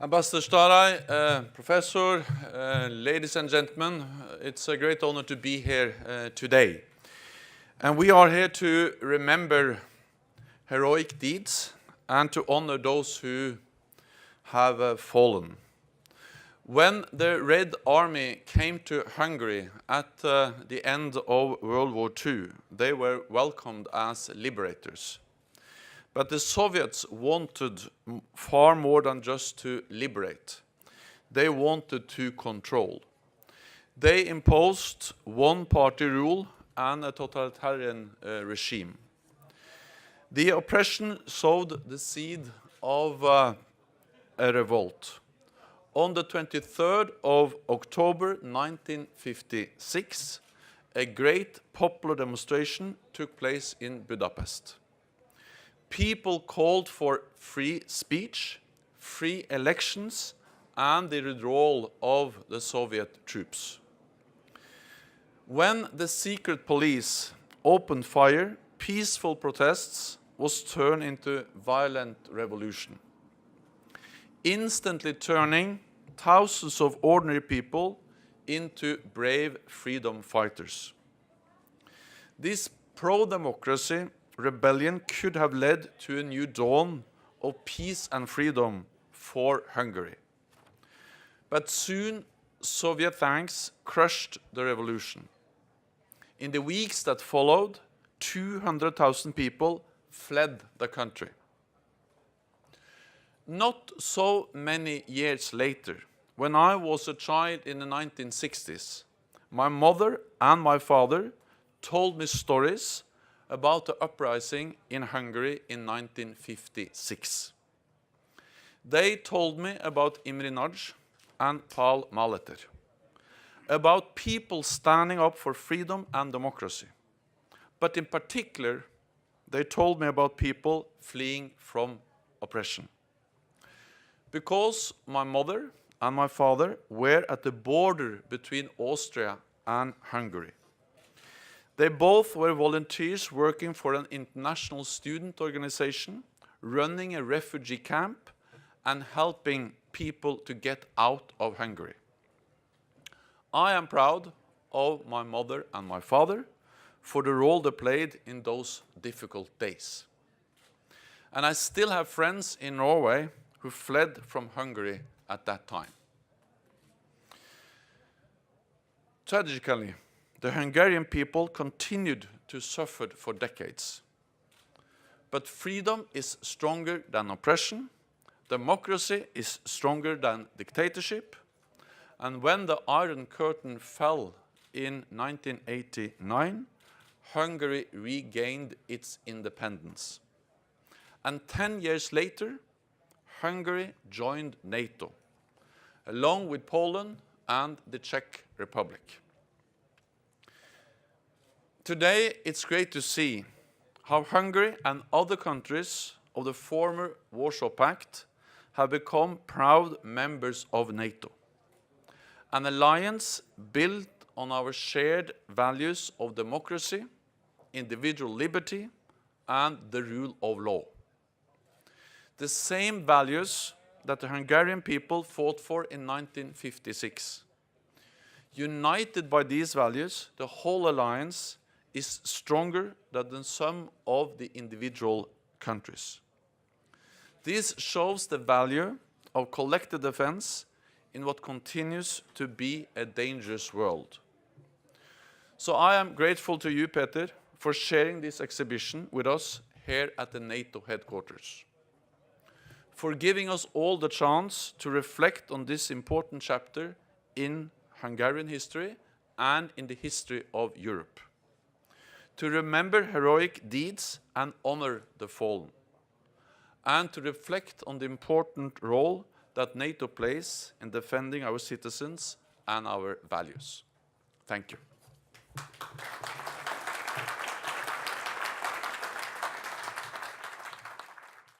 Ambassador Staray, Professor, ladies and gentlemen, it's a great honor to be here today. And we are here to remember heroic deeds and to honor those who have fallen. When the Red Army came to Hungary at the end of World War II, they were welcomed as liberators. But the Soviets wanted far more than just to liberate. They wanted to control. They imposed one-party rule and a totalitarian regime. The oppression sowed the seed of a revolt. On the 23rd of October 1956, a great popular demonstration took place in Budapest. People called for free speech, free elections, and the withdrawal of the Soviet troops. When the secret police opened fire, peaceful protests was turned into violent revolution, instantly turning thousands of ordinary people into brave freedom fighters. This pro-democracy rebellion could have led to a new dawn of peace and freedom for Hungary. But soon, Soviet tanks crushed the revolution. In the weeks that followed, 200,000 people fled the country. Not so many years later, when I was a child in the 1960s, my mother and my father told me stories about the uprising in Hungary in 1956. They told me about Imre Nagy and Paul Maleter, about people standing up for freedom and democracy. But in particular, they told me about people fleeing from oppression. Because my mother and my father were at the border between Austria and Hungary. They both were volunteers working for an international student organization, running a refugee camp, and helping people to get out of Hungary. I am proud of my mother and my father for the role they played in those difficult days. And I still have friends in Norway who fled from Hungary at that time. Tragically, the Hungarian people continued to suffer for decades. But freedom is stronger than oppression, democracy is stronger than dictatorship, and when the Iron Curtain fell in 1989, Hungary regained its independence. And 10 years later, Hungary joined NATO, along with Poland and the Czech Republic. Today, it's great to see how Hungary and other countries of the former Warsaw Pact have become proud members of NATO, an alliance built on our shared values of democracy, individual liberty, and the rule of law. The same values that the Hungarian people fought for in 1956. United by these values, the whole alliance is stronger than the sum of the individual countries. This shows the value of collective defense in what continues to be a dangerous world. So I am grateful to you, Peter, for sharing this exhibition with us here at the NATO headquarters, for giving us all the chance to reflect on this important chapter in Hungarian history and in the history of Europe, to remember heroic deeds and honor the fallen, and to reflect on the important role that NATO plays in defending our citizens and our values. Thank you.